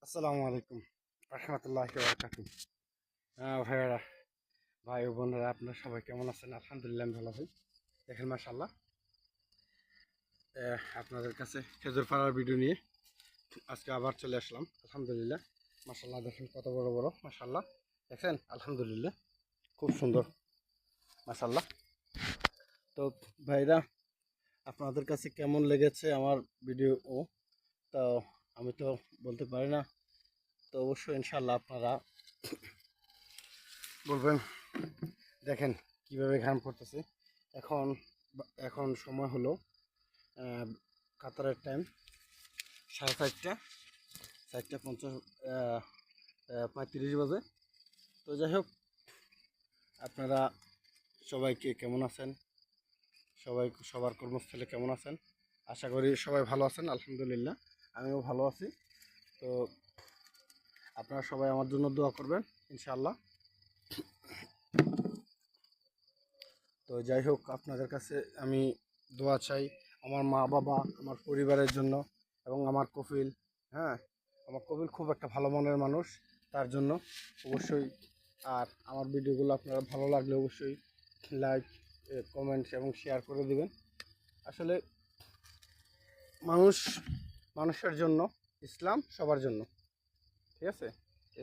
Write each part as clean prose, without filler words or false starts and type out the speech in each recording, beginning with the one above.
আসসালামু আলাইকুম রহমতুল্লাহি ওয়া বারাকাতুহু। ভাইয়েরা, ভাই ও বোনেরা, আপনারা সবাই কেমন আছেন? আলহামদুলিল্লাহ আমি ভালো আছি। দেখেন মাশাআল্লাহ, আপনাদের কাছে খেজুর পাড়ার ভিডিও নিয়ে আজকে আবার চলে আসলাম। আলহামদুলিল্লাহ মাশাআল্লাহ, দেখেন কত বড় বড় মাশাআল্লাহ, দেখেন আলহামদুলিল্লাহ খুব সুন্দর মাশাআল্লাহ। তো ভাইরা, আপনাদের কাছে কেমন লেগেছে আমার ভিডিও? তো আমি তো বলতে পারি না, তো অবশ্যই ইনশাআল্লাহ আপনারা বলবেন। দেখেন কিভাবে ঘাম পড়তেছে। এখন এখন সময় হলো কাতারের টাইম 4:30, 4:50, 35 বাজে। তো যাই হোক, আপনারা সবাইকে কেমন আছেন? সবার কর্মস্থলে কেমন আছেন? আশা করি সবাই ভালো আছেন। আলহামদুলিল্লাহ আমিও ভালো আছি। তো আপনারা সবাই আমার জন্য দোয়া করবেন ইনশাআল্লাহ। তো যাই হোক, আপনাদের কাছে আমি দোয়া চাই আমার মা বাবা, আমার পরিবারের জন্য, এবং আমার কফিল। হ্যাঁ, আমার কফিল খুব একটা ভালো মনের মানুষ, তার জন্য অবশ্যই। আর আমার ভিডিওগুলো আপনারা ভালো লাগলে অবশ্যই লাইক, কমেন্ট এবং শেয়ার করে দিবেন। আসলে মানুষ মানুষের জন্য, ইসলাম সবার জন্য, ঠিক আছে?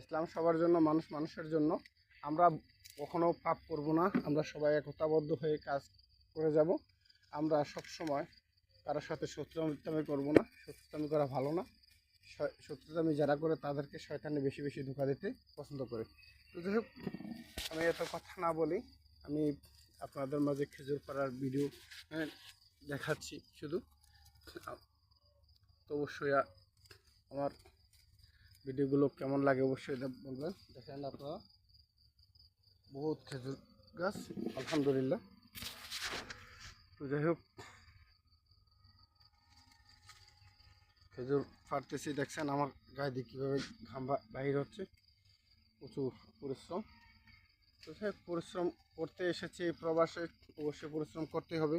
ইসলাম সবার জন্য, মানুষ মানুষের জন্য। আমরা কখনো পাপ করব না, আমরা সবাই একতাবদ্ধ হয়ে কাজ করে যাব। আমরা সব সময় কারোর সাথে শত্রুতামি করব না, শত্রুতামি করা ভালো না। শত্রুতামি যারা করে তাদেরকে শয়তানে বেশি বেশি ধোঁকা দিতে পছন্দ করে। তো যাই হোক, আমি এত কথা না বলি, আমি আপনাদের মাঝে খেজুর পাড়ার ভিডিও দেখাচ্ছি শুধু। তো অবশ্যই আমার ভিডিওগুলো কেমন লাগে অবশ্যই বলবেন। দেখেন আপনারা, বহুত খেজুর গাছ আলহামদুলিল্লাহ। তো যাই হোক, খেজুর ফাটতেছি, দেখছেন আমার গায়ে দিয়ে কীভাবে ঘাম বাহির হচ্ছে। প্রচুর পরিশ্রম। তো যাই হোক, পরিশ্রম করতে এসেছি এই প্রবাসে, অবশ্যই পরিশ্রম করতে হবে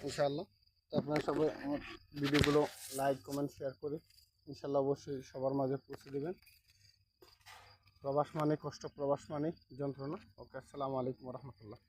ইনশাআল্লাহ। তো আপনারা সবাই আমার ভিডিওগুলো লাইক, কমেন্ট, শেয়ার করে ইনশাআল্লাহ অবশ্যই সবার মাঝে পৌঁছে দেবেন। প্রবাস মানে কষ্ট, প্রবাস মানে যন্ত্রণা। ওকে, আসসালামু আলাইকুম রহমতুল্লাহ।